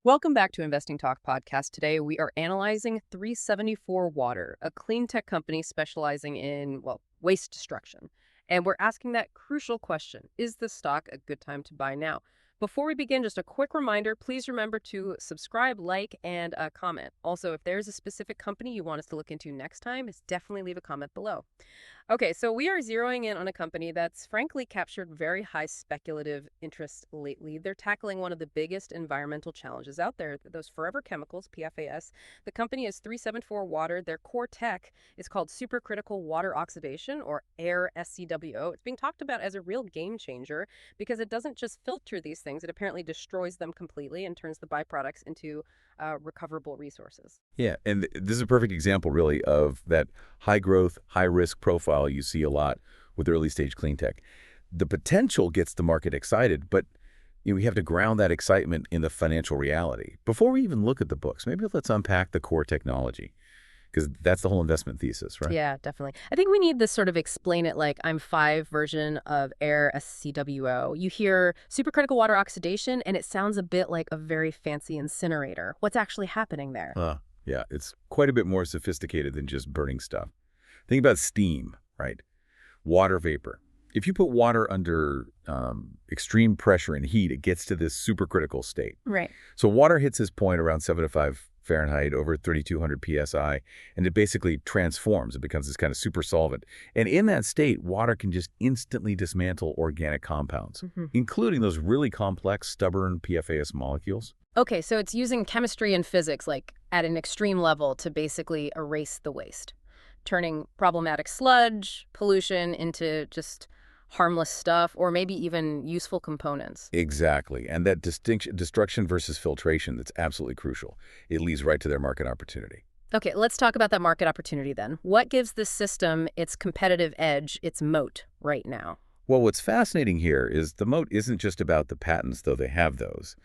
Welcome back to Investing Talk podcast. Today we are analyzing 374Water, a clean tech company specializing in, waste destruction. And we're asking that crucial question, is this stock a good time to buy now? Before we begin, just a quick reminder, please remember to subscribe, like, and comment. Also, if there's a specific company you want us to look into next time, definitely leave a comment below. Okay, so we are zeroing in on a company that's frankly captured very high speculative interest lately. They're tackling one of the biggest environmental challenges out there, those forever chemicals, PFAS. The company is 374Water. Their core tech is called supercritical water oxidation, or AIR SCWO. It's being talked about as a real game changer because it doesn't just filter these things, it apparently destroys them completely and turns the byproducts into recoverable resources. Yeah, and this is a perfect example, really, of that high-growth, high-risk profile you see a lot with early-stage clean tech. The potential gets the market excited, but we have to ground that excitement in the financial reality. Before we even look at the books, maybe let's unpack the core technology, because that's the whole investment thesis, right? Yeah, definitely. I think we need this sort of explain it like I'm five version of AIR SCWO. You hear supercritical water oxidation, and it sounds a bit like a very fancy incinerator. What's actually happening there? Yeah, it's quite a bit more sophisticated than just burning stuff. Think about steam, right? Water vapor. If you put water under extreme pressure and heat, it gets to this supercritical state. Right. So water hits this point around 75 Fahrenheit over 3,200 psi, and it basically transforms. It becomes this kind of super solvent. And in that state, water can just instantly dismantle organic compounds, including those really complex, stubborn PFAS molecules. Okay, so it's using chemistry and physics, like at an extreme level, to basically erase the waste, turning problematic sludge, pollution into just harmless stuff, or maybe even useful components. Exactly. And that destruction versus filtration, that's absolutely crucial. It leads right to their market opportunity. Okay, let's talk about that market opportunity then. What gives this system its competitive edge, its moat right now? Well, what's fascinating here is the moat isn't just about the patents, though they have those.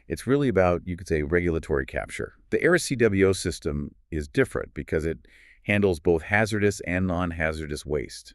It's really about, you could say, regulatory capture. The AIR CWO system is different because it handles both hazardous and non-hazardous waste.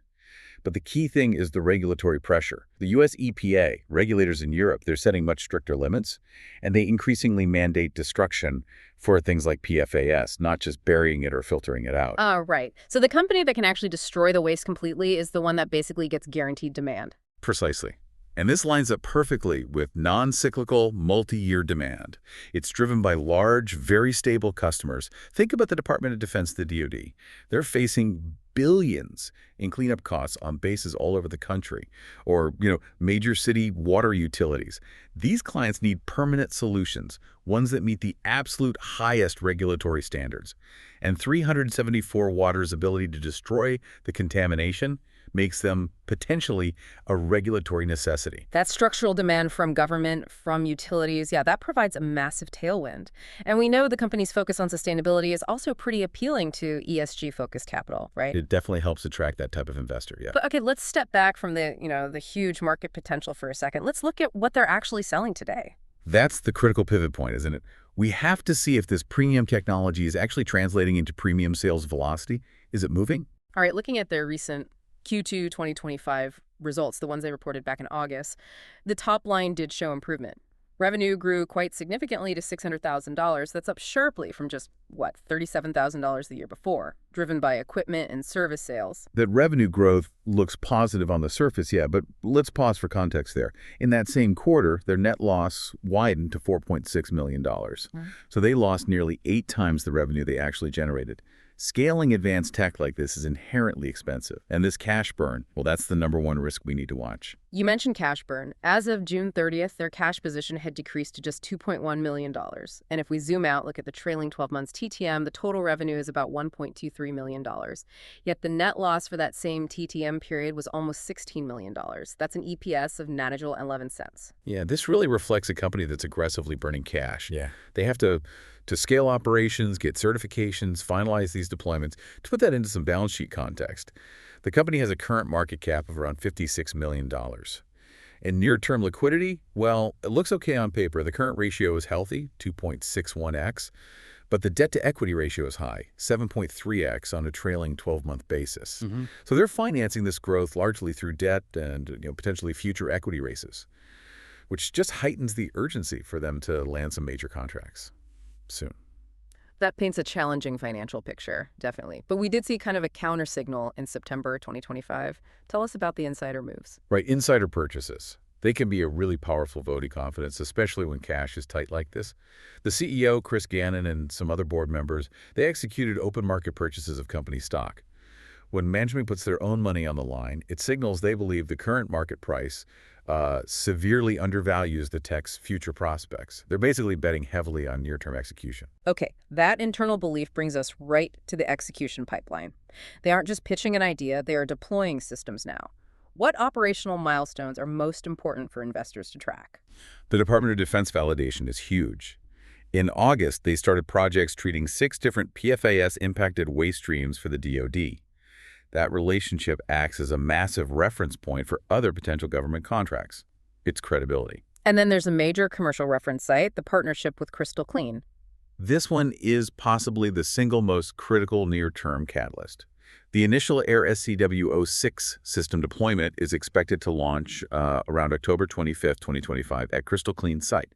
But the key thing is the regulatory pressure. The U.S. EPA, regulators in Europe, they're setting much stricter limits, and they increasingly mandate destruction for things like PFAS, not just burying it or filtering it out. Right. So the company that can actually destroy the waste completely is the one that basically gets guaranteed demand. Precisely. And this lines up perfectly with non-cyclical, multi-year demand. It's driven by large, very stable customers. Think about the Department of Defense, the DoD. They're facing billions in cleanup costs on bases all over the country, or, major city water utilities. These clients need permanent solutions, ones that meet the absolute highest regulatory standards. And 374Water's ability to destroy the contamination makes them potentially a regulatory necessity. That structural demand from government, from utilities, that provides a massive tailwind. And we know the company's focus on sustainability is also pretty appealing to ESG-focused capital, right? It definitely helps attract that type of investor, yeah. But okay, let's step back from the huge market potential for a second. Let's look at what they're actually selling today. That's the critical pivot point, isn't it? We have to see if this premium technology is actually translating into premium sales velocity. Is it moving? All right, looking at their recent Q2 2025 results, the ones they reported back in August, the top line did show improvement. Revenue grew quite significantly to $600,000. That's up sharply from just, $37,000 the year before, driven by equipment and service sales. That revenue growth looks positive on the surface, yeah, but let's pause for context there. In that same quarter, their net loss widened to $4.6 million. So they lost nearly 8 times the revenue they actually generated. Scaling advanced tech like this is inherently expensive, and this cash burn, that's the #1 risk we need to watch. You mentioned cash burn. As of June 30th, their cash position had decreased to just $2.1 million. And if we zoom out, look at the trailing 12 months TTM, the total revenue is about $1.23 million. Yet the net loss for that same TTM period was almost $16 million. That's an EPS of 11 cents. Yeah, this really reflects a company that's aggressively burning cash. Yeah. They have to scale operations, get certifications, finalize these deployments. To put that into some balance sheet context, the company has a current market cap of around $56 million. And near-term liquidity, it looks okay on paper. The current ratio is healthy, 2.61x, but the debt-to-equity ratio is high, 7.3x on a trailing 12-month basis. So they're financing this growth largely through debt and potentially future equity raises. which just heightens the urgency for them to land some major contracts soon. That paints a challenging financial picture, definitely. But we did see kind of a counter signal in September 2025. Tell us about the insider moves. Right, insider purchases. They can be a really powerful vote of confidence, especially when cash is tight like this. The CEO, Chris Gannon, and some other board members, they executed open market purchases of company stock. When management puts their own money on the line, it signals they believe the current market price severely undervalues the tech's future prospects. They're basically betting heavily on near-term execution. Okay, that internal belief brings us right to the execution pipeline. They aren't just pitching an idea, they are deploying systems now. What operational milestones are most important for investors to track? The Department of Defense validation is huge. In August, they started projects treating 6 different PFAS-impacted waste streams for the DoD. That relationship acts as a massive reference point for other potential government contracts. It's credibility. And then there's a major commercial reference site, the partnership with Crystal Clean. This one is possibly the single most critical near-term catalyst. The initial Air SCWO 6 system deployment is expected to launch around October 25th, 2025 at Crystal Clean's site.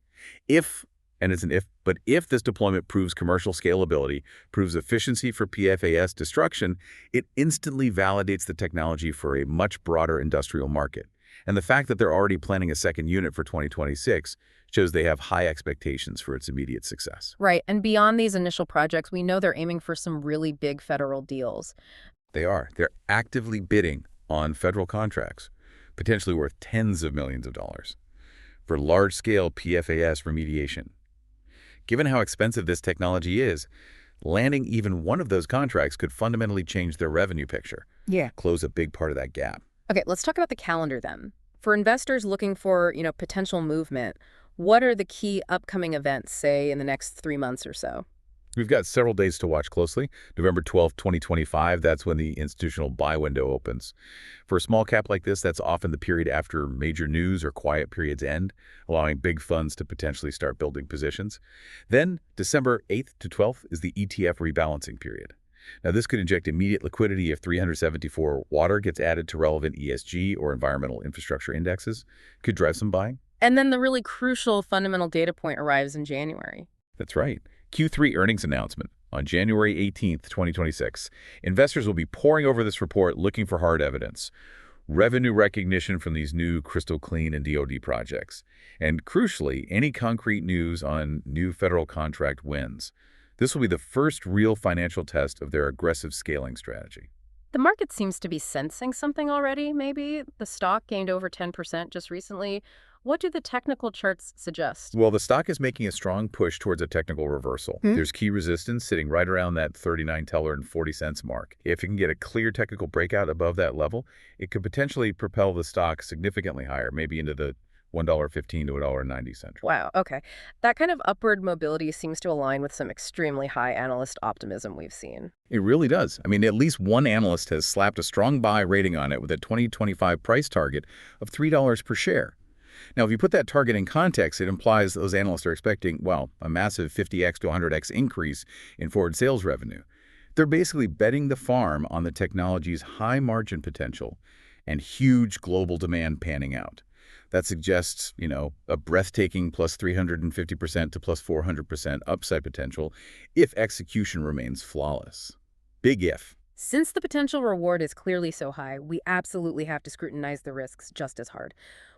And it's an if, but if this deployment proves commercial scalability, proves efficiency for PFAS destruction, it instantly validates the technology for a much broader industrial market. And the fact that they're already planning a second unit for 2026 shows they have high expectations for its immediate success. Right, and beyond these initial projects, we know they're aiming for some really big federal deals. They are. They're actively bidding on federal contracts, potentially worth tens of millions of dollars, for large-scale PFAS remediation. Given how expensive this technology is, landing even one of those contracts could fundamentally change their revenue picture. Yeah. Close a big part of that gap. Okay, let's talk about the calendar then. For investors looking for, potential movement, what are the key upcoming events, say, in the next 3 months or so? We've got several days to watch closely. November 12th, 2025, that's when the institutional buy window opens. For a small cap like this, that's often the period after major news or quiet periods end, allowing big funds to potentially start building positions. Then, December 8th to 12th is the ETF rebalancing period. Now, this could inject immediate liquidity if 374Water gets added to relevant ESG or environmental infrastructure indexes. Could drive some buying. And then the really crucial fundamental data point arrives in January. That's right. Q3 earnings announcement on January 18th, 2026. Investors will be poring over this report looking for hard evidence. Revenue recognition from these new Crystal Clean and DoD projects. And crucially, any concrete news on new federal contract wins. This will be the first real financial test of their aggressive scaling strategy. The market seems to be sensing something already, maybe. The stock gained over 10% just recently. What do the technical charts suggest? Well, the stock is making a strong push towards a technical reversal. There's key resistance sitting right around that $39.40 mark. If it can get a clear technical breakout above that level, it could potentially propel the stock significantly higher, maybe into the $1.15 to $1.90. Wow, okay. That kind of upward mobility seems to align with some extremely high analyst optimism we've seen. It really does. I mean, at least one analyst has slapped a strong buy rating on it with a 2025 price target of $3 per share. Now, if you put that target in context, it implies those analysts are expecting, well, a massive 50x to 100x increase in forward sales revenue. They're basically betting the farm on the technology's high margin potential and huge global demand panning out. That suggests, a breathtaking plus 350% to plus 400% upside potential if execution remains flawless. Big if. Since the potential reward is clearly so high, we absolutely have to scrutinize the risks just as hard.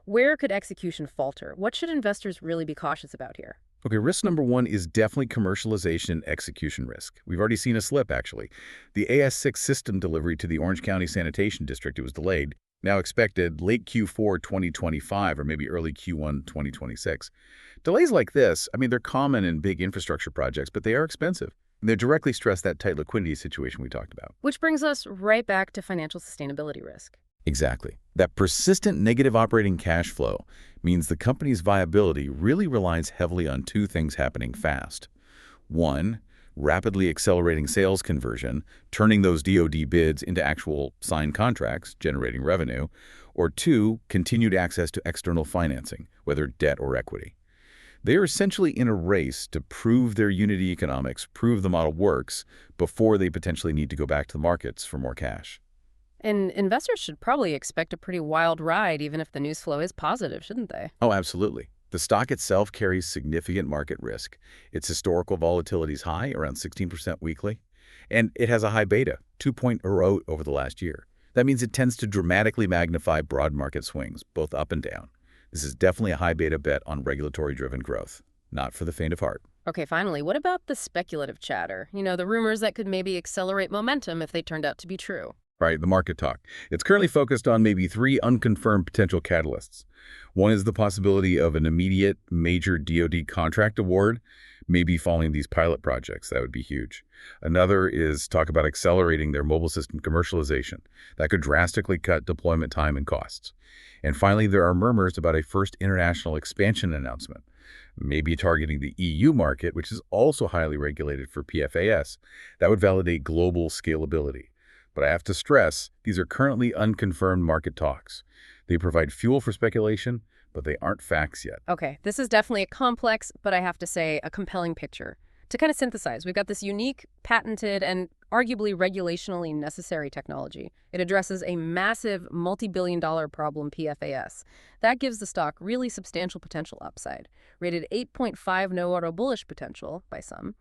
Where could execution falter? What should investors really be cautious about here? Okay, risk number one is definitely commercialization and execution risk. We've already seen a slip, actually. The AS6 system delivery to the Orange County Sanitation District, it was delayed. Now expected late Q4 2025 or maybe early Q1 2026. Delays like this, they're common in big infrastructure projects, but they are expensive. And they directly stress that tight liquidity situation we talked about. Which brings us right back to financial sustainability risk. Exactly. That persistent negative operating cash flow means the company's viability really relies heavily on two things happening fast. One, rapidly accelerating sales conversion, turning those DoD bids into actual signed contracts, generating revenue. Or two, continued access to external financing, whether debt or equity. They are essentially in a race to prove their unit economics, prove the model works, before they potentially need to go back to the markets for more cash. And investors should probably expect a pretty wild ride, even if the news flow is positive, shouldn't they? Oh, absolutely. The stock itself carries significant market risk. Its historical volatility is high, around 16% weekly, and it has a high beta, 2.0 over the last year. That means it tends to dramatically magnify broad market swings, both up and down. This is definitely a high beta bet on regulatory-driven growth, not for the faint of heart. Okay, finally, what about the speculative chatter? The rumors that could maybe accelerate momentum if they turned out to be true. Right, the market talk. It's currently focused on maybe three unconfirmed potential catalysts. One is the possibility of an immediate major DoD contract award, maybe following these pilot projects. That would be huge. Another is talk about accelerating their mobile system commercialization. That could drastically cut deployment time and costs. And finally, there are murmurs about a first international expansion announcement, maybe targeting the EU market, which is also highly regulated for PFAS. That would validate global scalability. But I have to stress, these are currently unconfirmed market talks. They provide fuel for speculation, but they aren't facts yet. Okay, this is definitely a complex, but I have to say, a compelling picture. To kind of synthesize, we've got this unique, patented, and arguably regulationally necessary technology. It addresses a massive multi-billion-dollar problem, PFAS. That gives the stock really substantial potential upside, rated 8.5 no-auto bullish potential by some.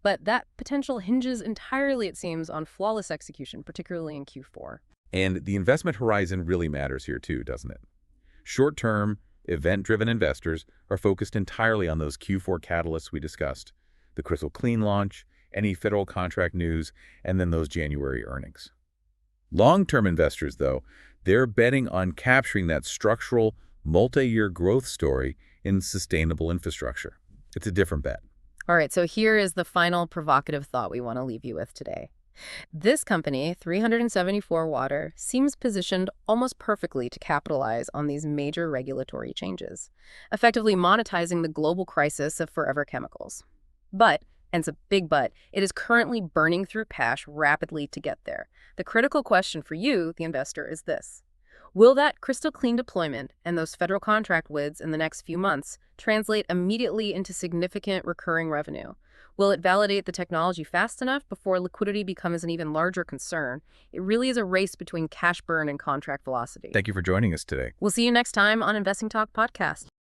But that potential hinges entirely, it seems, on flawless execution, particularly in Q4. And the investment horizon really matters here too, doesn't it? Short-term, event-driven investors are focused entirely on those Q4 catalysts we discussed, the Crystal Clean launch, any federal contract news, and then those January earnings. Long-term investors, though, they're betting on capturing that structural, multi-year growth story in sustainable infrastructure. It's a different bet. All right, so here is the final provocative thought we want to leave you with today. This company, 374Water, seems positioned almost perfectly to capitalize on these major regulatory changes, effectively monetizing the global crisis of forever chemicals. But, and it's a big but, it is currently burning through cash rapidly to get there. The critical question for you, the investor, is this. Will that crystal clean deployment and those federal contract wins in the next few months translate immediately into significant recurring revenue? Will it validate the technology fast enough before liquidity becomes an even larger concern? It really is a race between cash burn and contract velocity. Thank you for joining us today. We'll see you next time on Investing Talk Podcast.